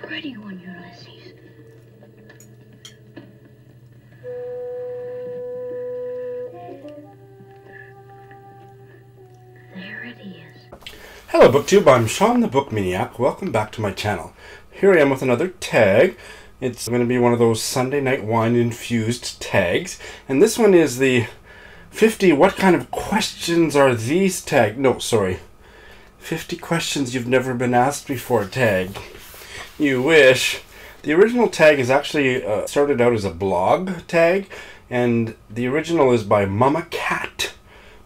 pretty one, Ulysses. There it is. Hello BookTube, I'm Sean the Book Maniac. Welcome back to my channel. Here I am with another tag. It's going to be one of those Sunday night wine infused tags. And this one is the 50 what kind of questions are these tag. No, sorry. 50 questions you've never been asked before tag. You wish. The original tag is actually started out as a blog tag. And the original is by Mama Cat.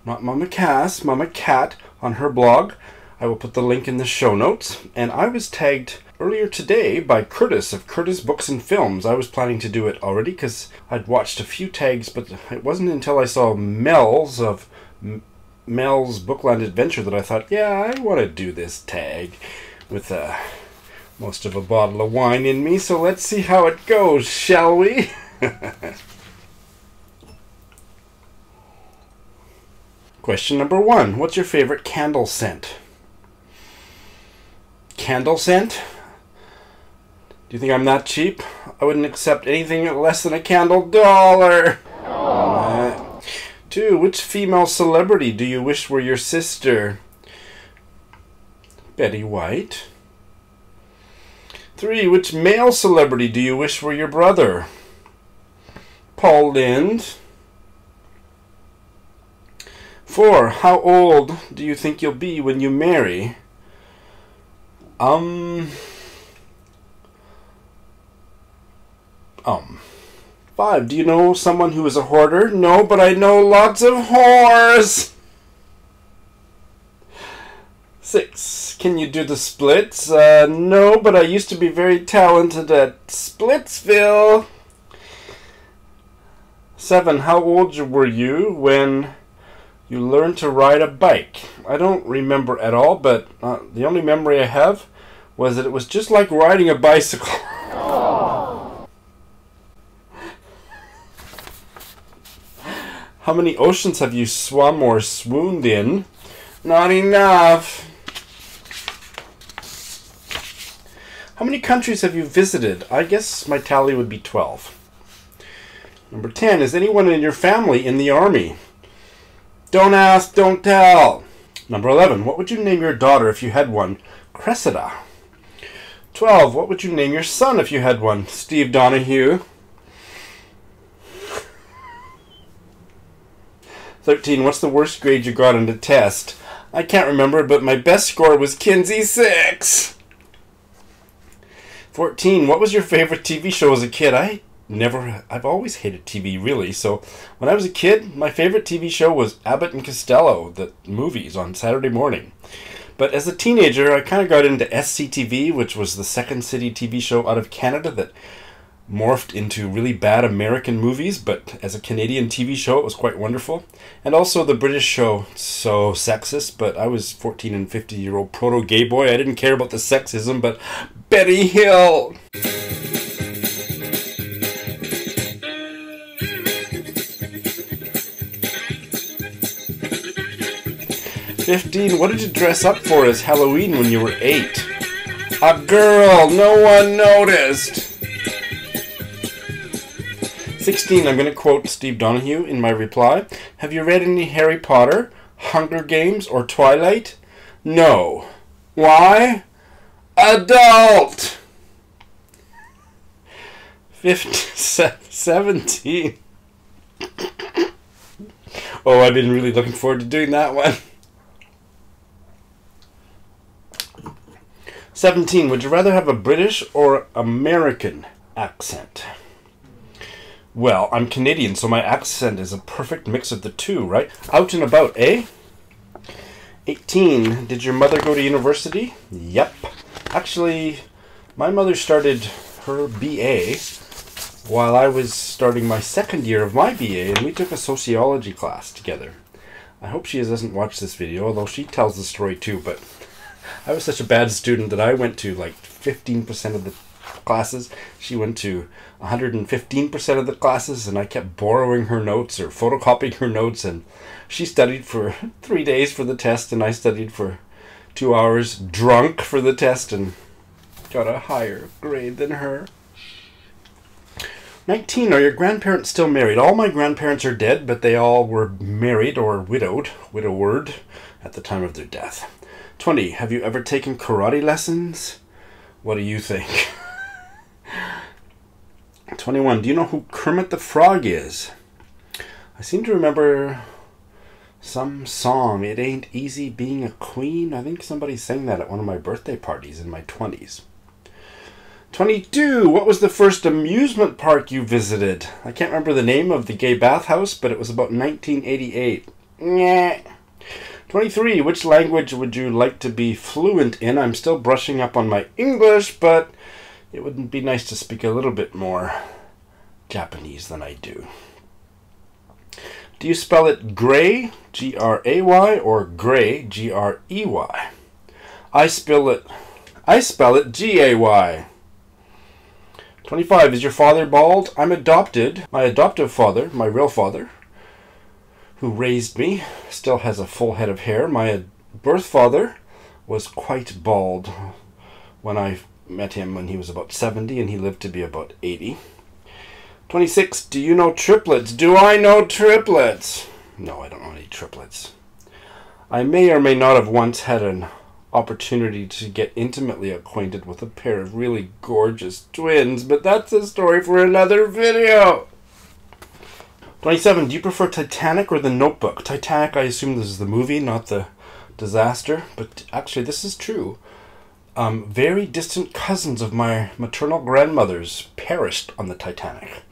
Not Mama Cass, Mama Cat on her blog. I will put the link in the show notes. And I was tagged earlier today by Curtis of Curtis Books and Films. I was planning to do it already because I'd watched a few tags, but it wasn't until I saw Mel's of Mel's Bookland Adventure that I thought, yeah, I want to do this tag with most of a bottle of wine in me. So let's see how it goes, shall we? Question number 1. What's your favorite candle scent? Candle scent? Do you think I'm that cheap? I wouldn't accept anything less than a candle dollar. 2. Which female celebrity do you wish were your sister? Betty White. 3. Which male celebrity do you wish were your brother? Paul Lynde. 4. How old do you think you'll be when you marry? 5. Do you know someone who is a hoarder? No, but I know lots of whores. 6. Can you do the splits? No, but I used to be very talented at Splitsville. 7. How old were you when you learned to ride a bike? I don't remember at all, but the only memory I have was that it was just like riding a bicycle. How many oceans have you swum or swooned in? Not enough. How many countries have you visited? I guess my tally would be 12. Number 10. Is anyone in your family in the army? Don't ask, don't tell. Number 11. What would you name your daughter if you had one? Cressida. 12. What would you name your son if you had one? Steve Donahue. 13. What's the worst grade you got on a test? I can't remember, but my best score was Kinsey 6. 14. What was your favorite TV show as a kid? I've always hated TV, really. So when I was a kid, my favorite TV show was Abbott and Costello, the movies on Saturday morning. But as a teenager, I kind of got into SCTV, which was the Second City TV show out of Canada that morphed into really bad American movies, but as a Canadian TV show, it was quite wonderful. And also the British show, so sexist, but I was 14 and 50-year-old proto-gay boy. I didn't care about the sexism, but Betty Hill! 15. What did you dress up for as Halloween when you were 8? A girl! No one noticed! 16. I'm going to quote Steve Donahue in my reply. Have you read any Harry Potter, Hunger Games, or Twilight? No. Why? Adult! 17. Oh, I've been really looking forward to doing that one. 17. Would you rather have a British or American accent? Well, I'm Canadian, so my accent is a perfect mix of the two, right? Out and about, eh? 18. Did your mother go to university? Yep. Actually, my mother started her BA while I was starting my second year of my BA, and we took a sociology class together. I hope she doesn't watch this video, although she tells the story too, but I was such a bad student that I went to like 15% of the classes. She went to 115% of the classes, and I kept borrowing her notes or photocopying her notes, and she studied for 3 days for the test, and I studied for 2 hours drunk for the test, and got a higher grade than her. 19. Are your grandparents still married? All my grandparents are dead, but they all were married or widowed at the time of their death. 20. Have you ever taken karate lessons? What do you think? 21. Do you know who Kermit the Frog is? I seem to remember some song. It ain't easy being a queen. I think somebody sang that at one of my birthday parties in my 20s. 22. What was the first amusement park you visited? I can't remember the name of the gay bathhouse, but it was about 1988. Nyeh. 23. Which language would you like to be fluent in? I'm still brushing up on my English, but it would be nice to speak a little bit more Japanese than I do. Do you spell it gray, G-R-A-Y, or gray, G-R-E-Y? I spell it G-A-Y. 25. Is your father bald? I'm adopted. My adoptive father, my real father, who raised me, still has a full head of hair. My birth father was quite bald when I met him when he was about 70, and he lived to be about 80. 26. Do you know triplets? Do I know triplets? No, I don't know any triplets. I may or may not have once had an opportunity to get intimately acquainted with a pair of really gorgeous twins, but that's a story for another video. 27. Do you prefer Titanic or The Notebook? Titanic, I assume this is the movie, not the disaster, but actually this is true. Very distant cousins of my maternal grandmothers perished on the Titanic.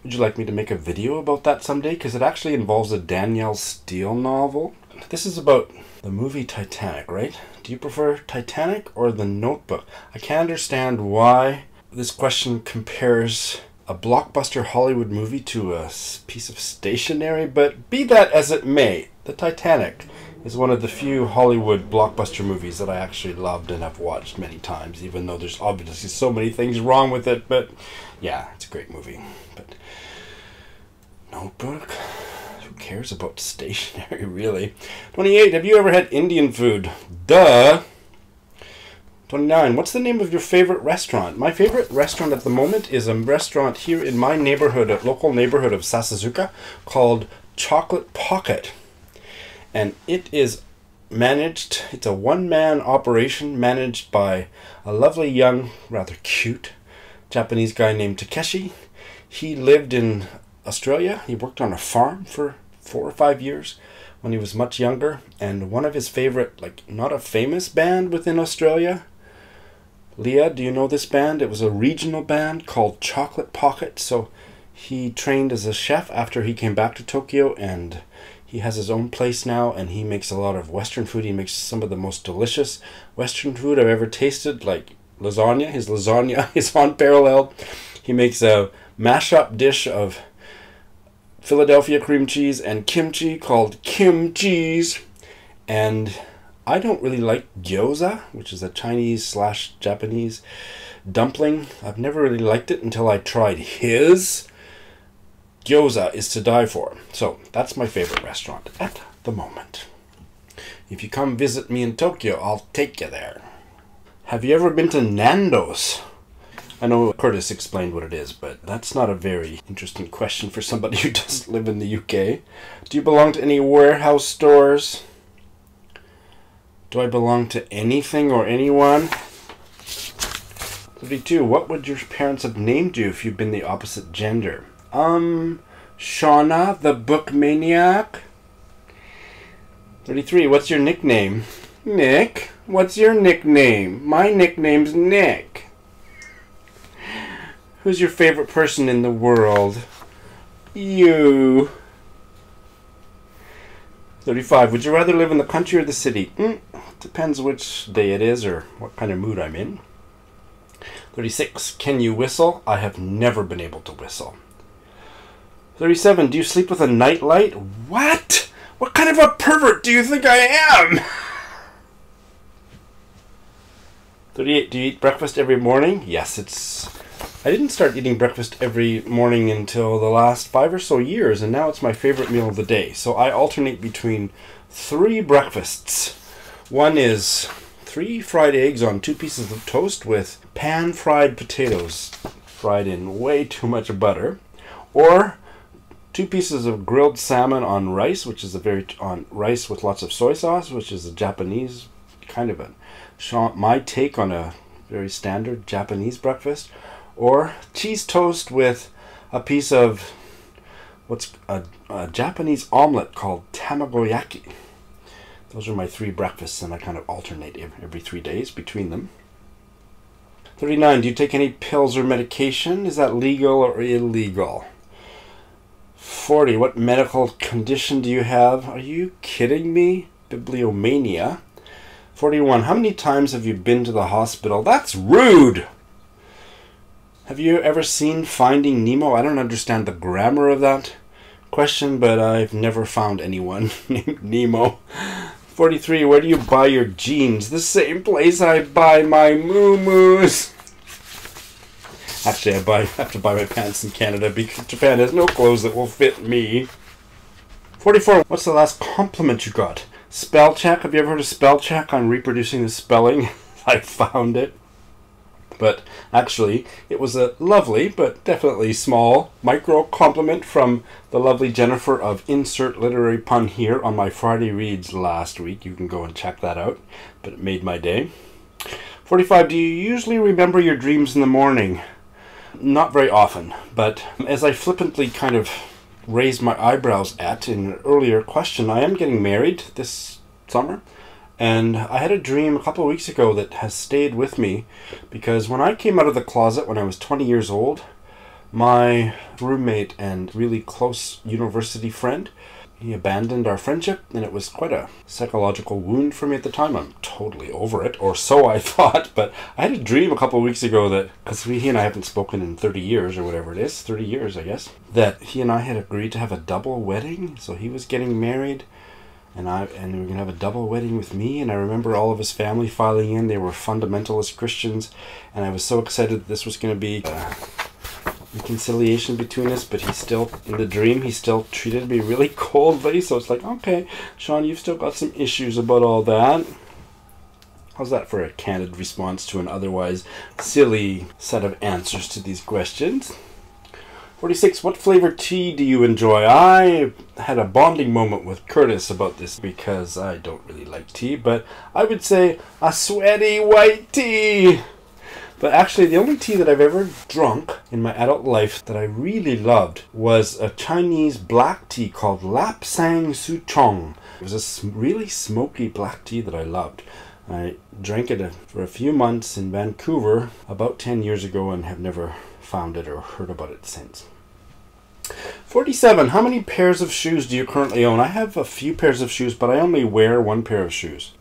Would you like me to make a video about that someday? Because it actually involves a Danielle Steele novel. This is about the movie Titanic, right? Do you prefer Titanic or The Notebook? I can't understand why this question compares a blockbuster Hollywood movie to a piece of stationery, but be that as it may, the Titanic is one of the few Hollywood blockbuster movies that I actually loved and have watched many times, even though there's obviously so many things wrong with it, but yeah, it's a great movie. But Notebook? Who cares about stationery, really? 28. Have you ever had Indian food? Duh! 29. What's the name of your favorite restaurant? My favorite restaurant at the moment is a restaurant here in my neighborhood, a local neighborhood of Sasazuka, called Chocolate Pocket. And it is managed, it's a one-man operation managed by a lovely young, rather cute Japanese guy named Takeshi. He lived in Australia. He worked on a farm for 4 or 5 years when he was much younger. And one of his favorite, not a famous band within Australia. Leah, do you know this band? It was a regional band called Chocolate Pocket. So he trained as a chef after he came back to Tokyo, and he has his own place now, and he makes a lot of Western food. He makes some of the most delicious Western food I've ever tasted, like lasagna. His lasagna is unparalleled. He makes a mashup dish of Philadelphia cream cheese and kimchi called Kim Cheese. And I don't really like gyoza, which is a Chinese/Japanese dumpling. I've never really liked it until I tried his. Gyoza is to die for. So that's my favorite restaurant at the moment. If you come visit me in Tokyo, I'll take you there. Have you ever been to Nando's? I know Curtis explained what it is, but that's not a very interesting question for somebody who doesn't live in the UK. Do you belong to any warehouse stores? Do I belong to anything or anyone? 32. What would your parents have named you if you'd been the opposite gender? Shauna the Book Maniac. 33. What's your nickname? Nick. What's your nickname? My nickname's Nick. Who's your favorite person in the world? You. 35. Would you rather live in the country or the city? Depends which day it is or what kind of mood I'm in. 36. Can you whistle? I have never been able to whistle. 37. Do you sleep with a nightlight? What? What kind of a pervert do you think I am? 38. Do you eat breakfast every morning? Yes, I didn't start eating breakfast every morning until the last 5 or so years, and now it's my favorite meal of the day. So I alternate between 3 breakfasts. One is 3 fried eggs on 2 pieces of toast with pan-fried potatoes fried in way too much butter, or 2 pieces of grilled salmon on rice, which is on rice with lots of soy sauce, which is a Japanese kind of my take on a very standard Japanese breakfast, or cheese toast with a piece of what's a Japanese omelet called tamagoyaki. Those are my 3 breakfasts, and I kind of alternate every 3 days between them. 39. Do you take any pills or medication? Is that legal or illegal? 40. What medical condition do you have? Are you kidding me? Bibliomania. 41. How many times have you been to the hospital? That's rude! Have you ever seen Finding Nemo? I don't understand the grammar of that question, but I've never found anyone named Nemo. 43. Where do you buy your jeans? The same place I buy my moo-moos. Actually, I have to buy my pants in Canada because Japan has no clothes that will fit me. 44. What's the last compliment you got? Spell check. Have you ever heard of spell check on reproducing the spelling? I found it. But actually, it was a lovely, but definitely small, micro compliment from the lovely Jennifer of Insert Literary Pun here on my Friday Reads last week. You can go and check that out, but it made my day. 45. Do you usually remember your dreams in the morning? Not very often, but as I flippantly kind of raised my eyebrows at in an earlier question, I am getting married this summer. And I had a dream a couple of weeks ago that has stayed with me because when I came out of the closet when I was 20 years old, my roommate and really close university friend, he abandoned our friendship, and it was quite a psychological wound for me at the time. I'm totally over it, or so I thought, but I had a dream a couple of weeks ago that, because he and I haven't spoken in 30 years or whatever it is, 30 years I guess, that he and I had agreed to have a double wedding. So he was getting married, and we were going to have a double wedding with me, and I remember all of his family filing in. They were fundamentalist Christians, and I was so excited that this was going to be reconciliation between us, but he still, in the dream, he still treated me really coldly, so it's like, okay, Sean, you've still got some issues about all that. How's that for a candid response to an otherwise silly set of answers to these questions? 46. What flavor tea do you enjoy? I had a bonding moment with Curtis about this because I don't really like tea, but I would say a sweaty white tea. But actually, the only tea that I've ever drunk in my adult life that I really loved was a Chinese black tea called Lapsang Souchong. It was a really smoky black tea that I loved. I drank it for a few months in Vancouver about 10 years ago and have never found it or heard about it since. 47. How many pairs of shoes do you currently own? I have a few pairs of shoes, but I only wear 1 pair of shoes.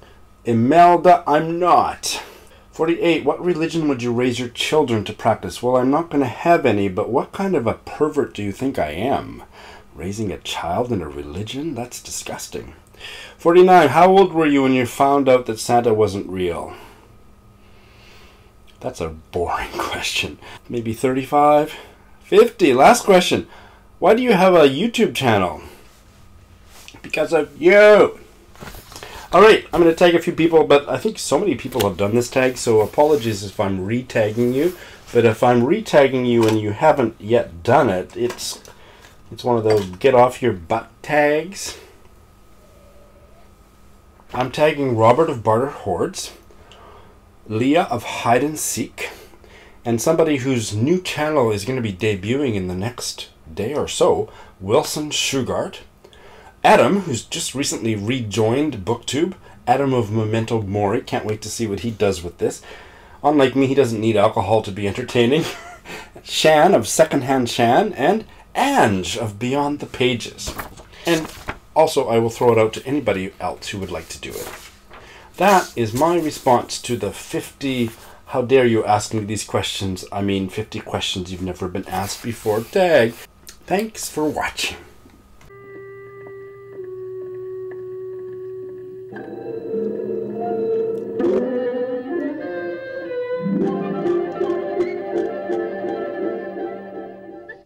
Imelda, I'm not. 48. What religion would you raise your children to practice? Well, I'm not going to have any, but what kind of a pervert do you think I am? Raising a child in a religion? That's disgusting. 49. How old were you when you found out that Santa wasn't real? That's a boring question. Maybe 35? 50. Last question. Why do you have a YouTube channel? Because of you. Alright, I'm going to tag a few people, but I think so many people have done this tag, so apologies if I'm re-tagging you. But if I'm re-tagging you and you haven't yet done it, it's one of those get off your butt tags. I'm tagging Robert of Barter Hordes, Leah of Hide and Seek, and somebody whose new channel is going to be debuting in the next day or so, Wilson Shugart, Adam, who's just recently rejoined BookTube, Adam of Memento Mori, can't wait to see what he does with this. Unlike me, he doesn't need alcohol to be entertaining. Shan of Secondhand Shan, and Ange of Beyond the Pages. And also, I will throw it out to anybody else who would like to do it. That is my response to the 50, how dare you ask me these questions, 50 questions you've never been asked before tag. Thanks for watching.